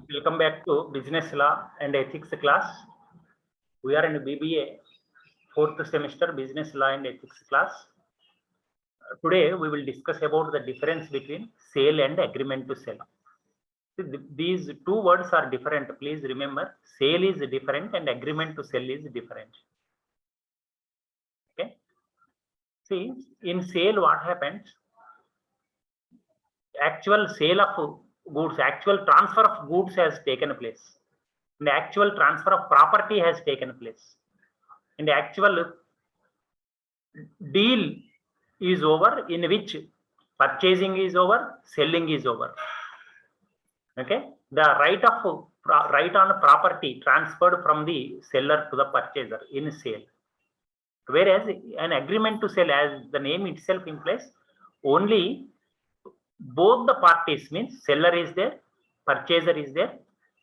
Welcome back to Business Law and Ethics class. We are in BBA 4th semester Business Law and Ethics class. Today we will discuss about the difference between sale and agreement to sell. These two words are different. Please remember, sale is different and agreement to sell is different. Okay. See, in sale what happens? Actual sale of goods, actual transfer of goods has taken place. The actual transfer of property has taken place. And the actual deal is over, in which purchasing is over, selling is over. Okay, the right on property transferred from the seller to the purchaser in sale. Whereas an agreement to sell, as the name itself implies, only both the parties, means seller is there, purchaser is there.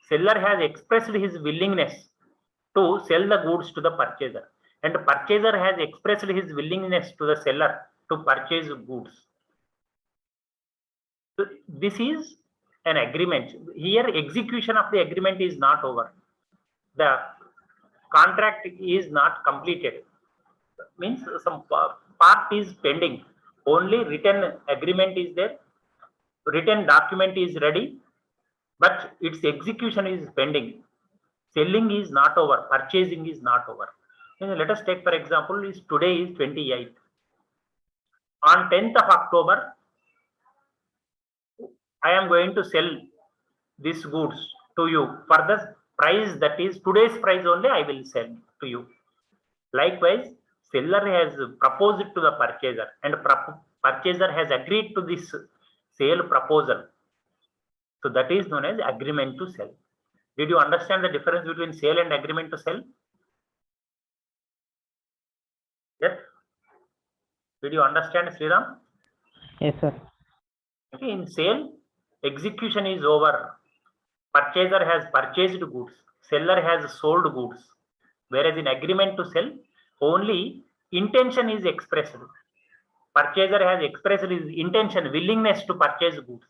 Seller has expressed his willingness to sell the goods to the purchaser, and the purchaser has expressed his willingness to the seller to purchase goods. So this is an agreement. Here execution of the agreement is not over. The contract is not completed. Means some part is pending. Only written agreement is there. Written document is ready, but its execution is pending. Selling is not over. Purchasing is not over. Let us take, for example, today is 28th. On 10th of October, I am going to sell these goods to you for the price that is today's price only. I will sell to you. Likewise, seller has proposed to the purchaser, and purchaser has agreed to this sale proposal. So that is known as agreement to sell. Did you understand the difference between sale and agreement to sell? Yes. Did you understand, Sriram? Yes, sir. Okay, in sale, execution is over. Purchaser has purchased goods. Seller has sold goods. Whereas in agreement to sell, only intention is expressed. Purchaser has expressed his intention, willingness to purchase goods.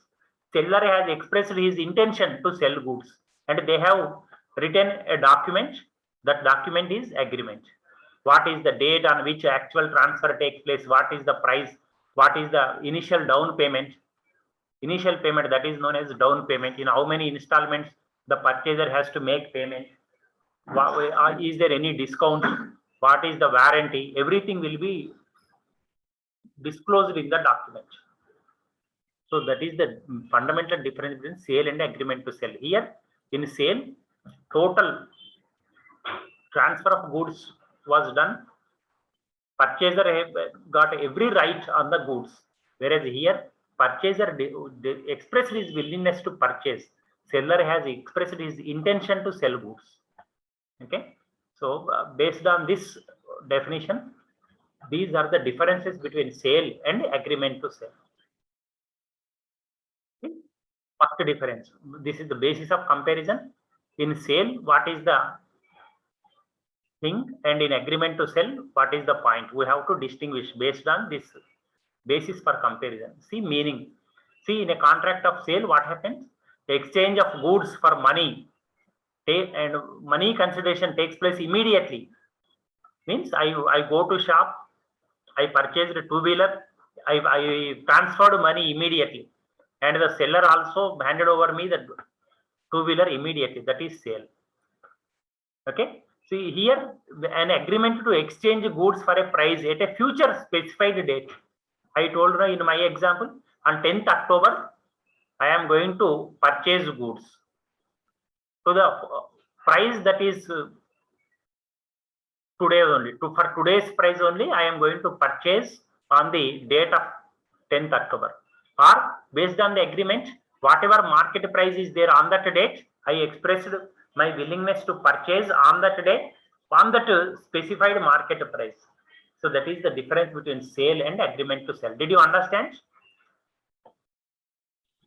Seller has expressed his intention to sell goods. And they have written a document. That document is agreement. What is the date on which actual transfer takes place? What is the price? What is the initial down payment? Initial payment, that is known as down payment. In how many installments the purchaser has to make payment? Is there any discount? What is the warranty? Everything will be disclosed in the document. So that is the fundamental difference between sale and agreement to sell. Here in sale, total transfer of goods was done. Purchaser got every right on the goods. Whereas here, purchaser expressed his willingness to purchase. Seller has expressed his intention to sell goods. Okay. So based on this definition, these are the differences between sale and agreement to sell. Okay. First difference. This is the basis of comparison. In sale, what is the thing, and in agreement to sell, what is the point? We have to distinguish based on this basis for comparison. See meaning. See, in a contract of sale, what happens? The exchange of goods for money and money consideration takes place immediately. Means I go to shop, I purchased a two-wheeler, I transferred money immediately, and the seller also handed over me the two-wheeler immediately. That is sale. Okay. See here, an agreement to exchange goods for a price at a future specified date. I told you in my example, on 10th October, I am going to purchase goods. So the price that is today only, for today's price only, I am going to purchase on the date of 10th October. Or based on the agreement, whatever market price is there on that date, I expressed my willingness to purchase on that day, on that specified market price. So that is the difference between sale and agreement to sell. Did you understand?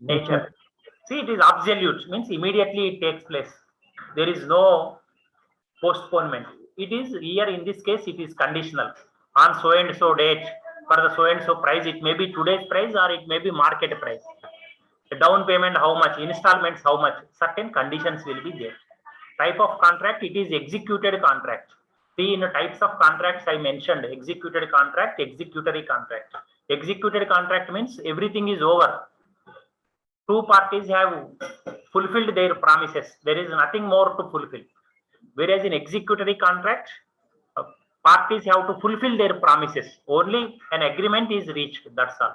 Nature. See, it is absolute, means immediately it takes place. There is no postponement. It is here, in this case, it is conditional. On so and so date, for the so and so price, it may be today's price or it may be market price. down payment how much, installments how much, certain conditions will be there. Type of contract, it is executed contract. See, in the types of contracts I mentioned, executed contract, executory contract. Executed contract means everything is over. Two parties have fulfilled their promises. There is nothing more to fulfill. Whereas in executory contract, parties have to fulfill their promises. Only an agreement is reached. That's all.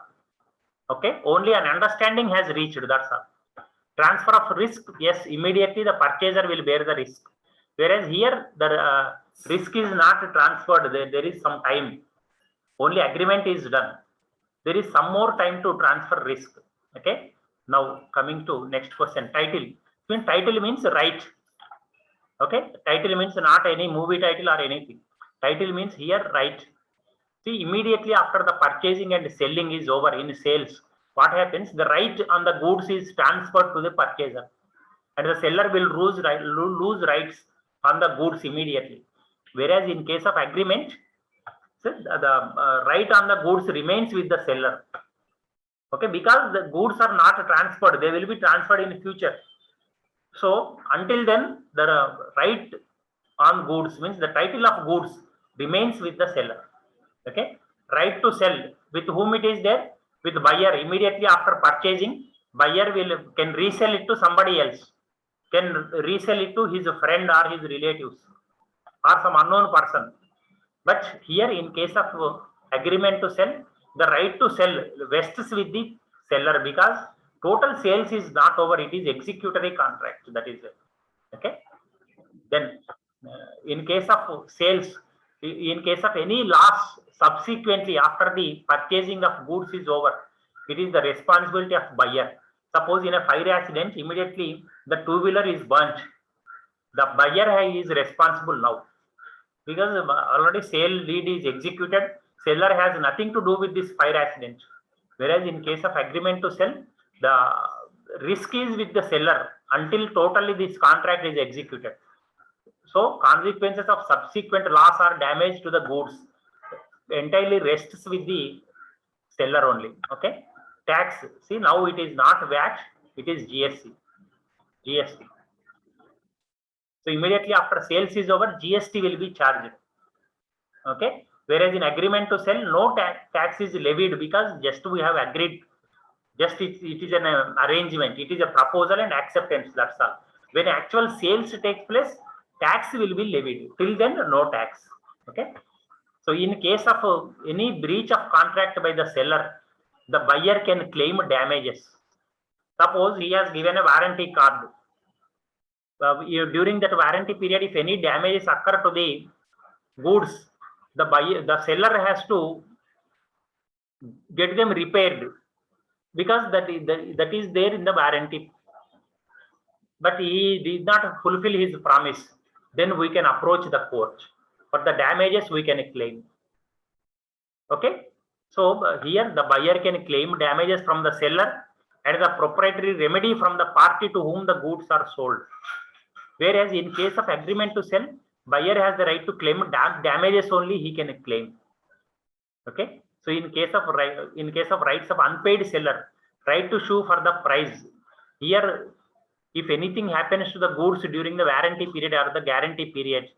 Okay. Only an understanding has reached. That's all. Transfer of risk. Yes, immediately the purchaser will bear the risk. Whereas here the risk is not transferred. There is some time. Only agreement is done. There is some more time to transfer risk. Okay. Now coming to next question. Title. When title means right. Okay. Title means not any movie title or anything. Title means here right. See, immediately after the purchasing and selling is over in sales, what happens? The right on the goods is transferred to the purchaser, and the seller will lose rights on the goods immediately. Whereas in case of agreement, the right on the goods remains with the seller. Okay, because the goods are not transferred, they will be transferred in future. So until then, the right on goods means the title of goods remains with the seller. Okay, right to sell, with whom it is there? With buyer. Immediately after purchasing, buyer can resell it to somebody else, can resell it to his friend or his relatives or some unknown person. But here in case of agreement to sell, the right to sell vests with the seller, because total sales is not over, it is executory contract. That is it. Okay. Then in case of sales, in case of any loss subsequently after the purchasing of goods is over, it is the responsibility of buyer. Suppose in a fire accident, immediately the two-wheeler is burnt. The buyer is responsible now, because already sale deed is executed. Seller has nothing to do with this fire accident. Whereas in case of agreement to sell, the risk is with the seller until totally this contract is executed. So consequences of subsequent loss or damage to the goods entirely rests with the seller only. Okay. Tax. See, now it is not VAT, it is GST. GST. So immediately after sales is over, GST will be charged. Okay. Whereas in agreement to sell, no tax is levied, because just we have agreed. Just it is an arrangement. It is a proposal and acceptance. That's all. When actual sales takes place, tax will be levied. Till then, no tax. Okay. So in case of any breach of contract by the seller, the buyer can claim damages. Suppose he has given a warranty card. During that warranty period, if any damages occur to the goods, the seller has to get them repaired, because that is there in the warranty. But he did not fulfill his promise. Then we can approach the court for the damages. We can claim. Okay. So here the buyer can claim damages from the seller and the proprietary remedy from the party to whom the goods are sold. Whereas in case of agreement to sell, buyer has the right to claim damages only he can claim. Okay. So in case of rights of unpaid seller, right to sue for the price. Here, if anything happens to the goods during the warranty period or the guarantee period,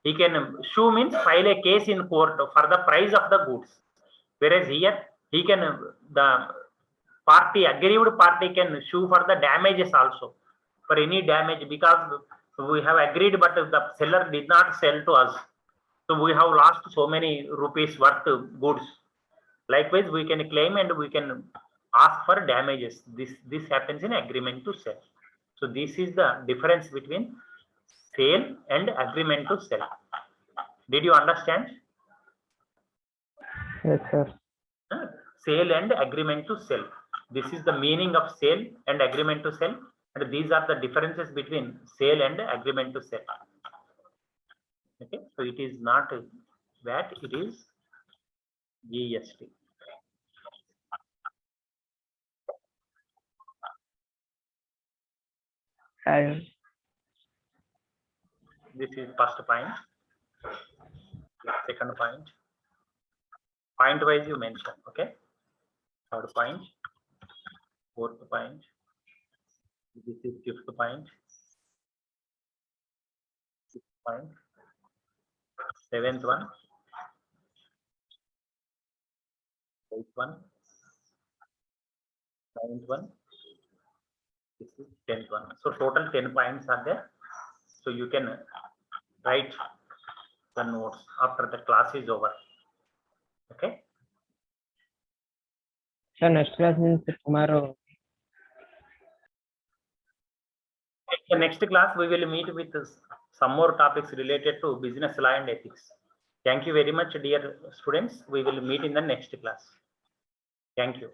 he can sue means file a case in court for the price of the goods. Whereas here, he can the aggrieved party can sue for the damages also, for any damage, because we have agreed but the seller did not sell to us, so we have lost so many rupees worth goods. Likewise, we can claim and we can ask for damages. This happens in agreement to sell. So this is the difference between sale and agreement to sell. Did you understand? Yes, sir. Sale and agreement to sell. This is the meaning of sale and agreement to sell, and these are the differences between sale and agreement to sell. Okay, so it is not VAT, it is GST. And this is first point. Second point. Point wise you mention. Okay. Third point. Fourth point. This is fifth point. Sixth point. Seventh one. Eighth one. Ninth one. This is 10th one. So total 10 points are there. So you can write the notes after the class is over. Okay. So next class means tomorrow. In the next class, we will meet with some more topics related to business law and ethics. Thank you very much, dear students. We will meet in the next class. Thank you.